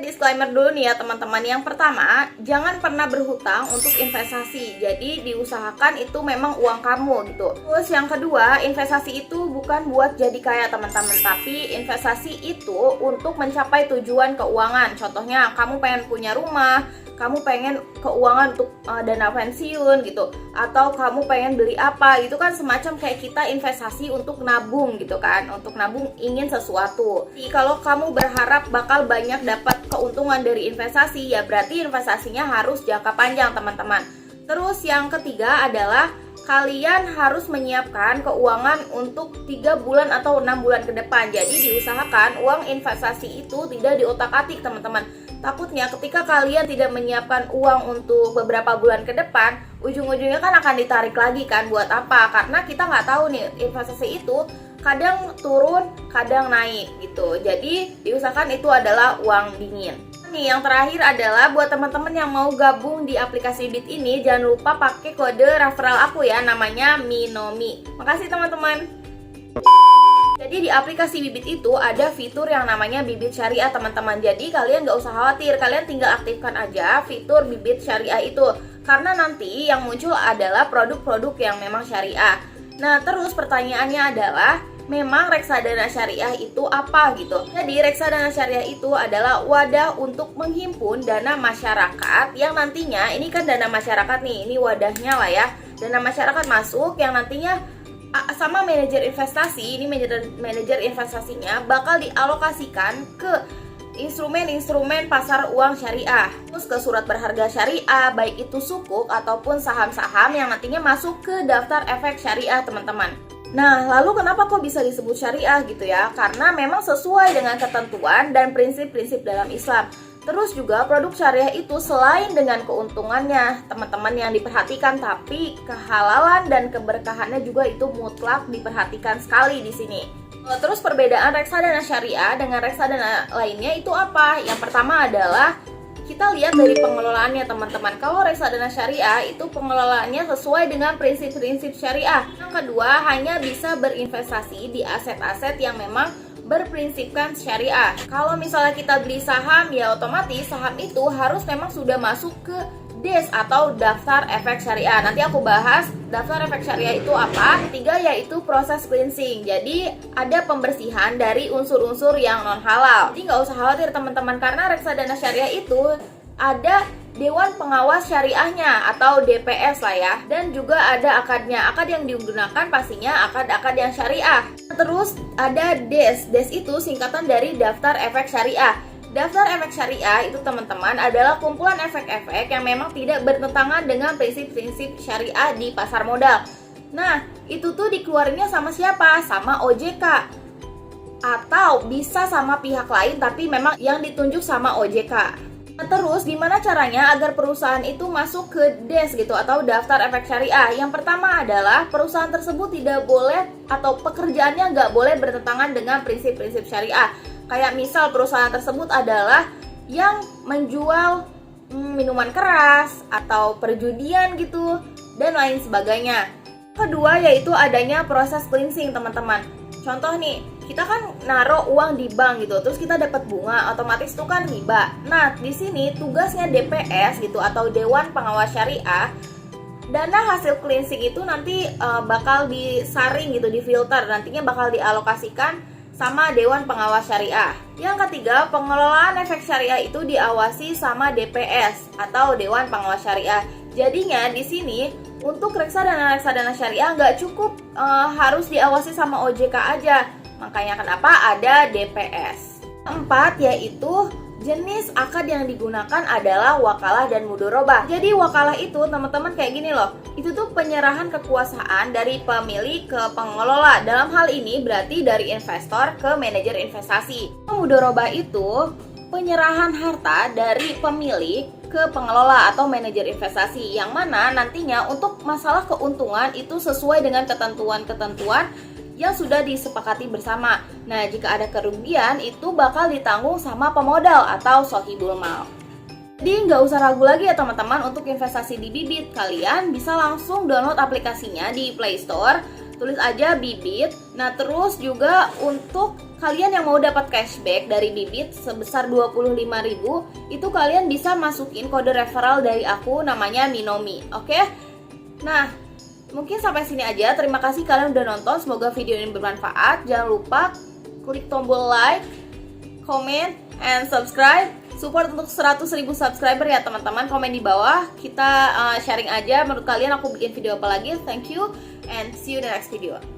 Disclaimer dulu nih ya teman-teman. Yang pertama, jangan pernah berhutang untuk investasi. Jadi diusahakan itu memang uang kamu gitu. Terus yang kedua, investasi itu bukan buat jadi kaya teman-teman, tapi investasi itu untuk mencapai tujuan keuangan. Contohnya kamu pengen punya rumah, kamu pengen keuangan untuk dana pensiun gitu, atau kamu pengen beli apa gitu kan, semacam kayak kita investasi untuk nabung gitu kan, untuk nabung ingin sesuatu. Jadi kalau kamu berharap bakal banyak dapat keuntungan dari investasi, ya berarti investasinya harus jangka panjang teman-teman. Terus yang ketiga adalah kalian harus menyiapkan keuangan untuk 3 bulan atau 6 bulan ke depan. Jadi diusahakan uang investasi itu tidak diotak-atik teman-teman. Takutnya ketika kalian tidak menyiapkan uang untuk beberapa bulan ke depan, ujung-ujungnya kan akan ditarik lagi kan, buat apa? Karena kita nggak tahu nih, investasi itu kadang turun, kadang naik gitu. Jadi diusahakan itu adalah uang dingin. Nih yang terakhir adalah buat teman-teman yang mau gabung di aplikasi Bit ini, jangan lupa pakai kode referral aku ya, namanya Minomi. Makasih teman-teman. Jadi di aplikasi Bibit itu ada fitur yang namanya Bibit Syariah teman-teman. Jadi kalian gak usah khawatir, kalian tinggal aktifkan aja fitur Bibit Syariah itu. Karena nanti yang muncul adalah produk-produk yang memang syariah. Nah terus pertanyaannya adalah, memang reksadana syariah itu apa gitu? Jadi reksadana syariah itu adalah wadah untuk menghimpun dana masyarakat yang nantinya, ini kan dana masyarakat nih, ini wadahnya lah ya. Dana masyarakat masuk yang nantinya sama manajer investasi, ini manajer investasinya bakal dialokasikan ke instrumen-instrumen pasar uang syariah, terus ke surat berharga syariah, baik itu sukuk ataupun saham-saham yang nantinya masuk ke daftar efek syariah teman-teman. Nah, lalu kenapa kok bisa disebut syariah gitu ya? Karena memang sesuai dengan ketentuan dan prinsip-prinsip dalam Islam. Terus juga produk syariah itu selain dengan keuntungannya teman-teman yang diperhatikan, tapi kehalalan dan keberkahannya juga itu mutlak diperhatikan sekali di sini. Terus perbedaan reksadana syariah dengan reksadana lainnya itu apa? Yang pertama adalah kita lihat dari pengelolaannya teman-teman. Kalau reksadana syariah itu pengelolaannya sesuai dengan prinsip-prinsip syariah. Yang kedua, hanya bisa berinvestasi di aset-aset yang memang berprinsipkan syariah. Kalau misalnya kita beli saham, ya otomatis saham itu harus memang sudah masuk ke DES atau daftar efek syariah. Nanti aku bahas daftar efek syariah itu apa. Ketiga yaitu proses cleansing. Jadi ada pembersihan dari unsur-unsur yang non halal. Jadi nggak usah khawatir teman-teman, karena reksadana syariah itu ada Dewan Pengawas Syariahnya atau DPS lah ya, dan juga ada akadnya. Akad yang digunakan pastinya akad-akad yang syariah. Terus ada DES. DES itu singkatan dari Daftar Efek Syariah. Daftar efek syariah itu teman-teman adalah kumpulan efek-efek yang memang tidak bertentangan dengan prinsip-prinsip syariah di pasar modal. Nah, itu tuh dikeluarinnya sama siapa? Sama OJK. Atau bisa sama pihak lain tapi memang yang ditunjuk sama OJK. Nah, terus gimana caranya agar perusahaan itu masuk ke DES gitu atau daftar efek syariah? Yang pertama adalah perusahaan tersebut tidak boleh atau pekerjaannya nggak boleh bertentangan dengan prinsip-prinsip syariah. Kayak misal perusahaan tersebut adalah yang menjual minuman keras atau perjudian gitu dan lain sebagainya. Kedua yaitu adanya proses cleansing teman-teman. Contoh nih, kita kan naruh uang di bank gitu, terus kita dapat bunga, otomatis itu kan riba. Nah, di sini tugasnya DPS gitu atau Dewan Pengawas Syariah, dana hasil cleansing itu nanti bakal disaring gitu, difilter, nantinya bakal dialokasikan sama Dewan Pengawas Syariah. Yang ketiga, pengelolaan efek syariah itu diawasi sama DPS atau Dewan Pengawas Syariah. Jadinya di sini untuk reksadana syariah nggak cukup harus diawasi sama OJK aja. Makanya kenapa ada DPS. Keempat yaitu jenis akad yang digunakan adalah wakalah dan mudorobah. Jadi wakalah itu teman-teman kayak gini loh. Itu tuh penyerahan kekuasaan dari pemilik ke pengelola. Dalam hal ini berarti dari investor ke manajer investasi. Mudorobah itu penyerahan harta dari pemilik ke pengelola atau manajer investasi, yang mana nantinya untuk masalah keuntungan itu sesuai dengan ketentuan-ketentuan yang sudah disepakati bersama. Nah, jika ada kerugian itu bakal ditanggung sama pemodal atau sohibul mal. Jadi nggak usah ragu lagi ya teman-teman untuk investasi di Bibit. Kalian bisa langsung download aplikasinya di Play Store. tulis aja Bibit. Nah, terus juga untuk kalian yang mau dapat cashback dari Bibit sebesar 25.000, itu kalian bisa masukin kode referral dari aku namanya Minomi. Oke? Nah, mungkin sampai sini aja. Terima kasih kalian udah nonton. Semoga video ini bermanfaat. Jangan lupa klik tombol like, comment, and subscribe. Support untuk 100.000 subscriber ya teman-teman. Komen di bawah. Kita sharing aja menurut kalian aku bikin video apa lagi. Thank you and see you in the next video.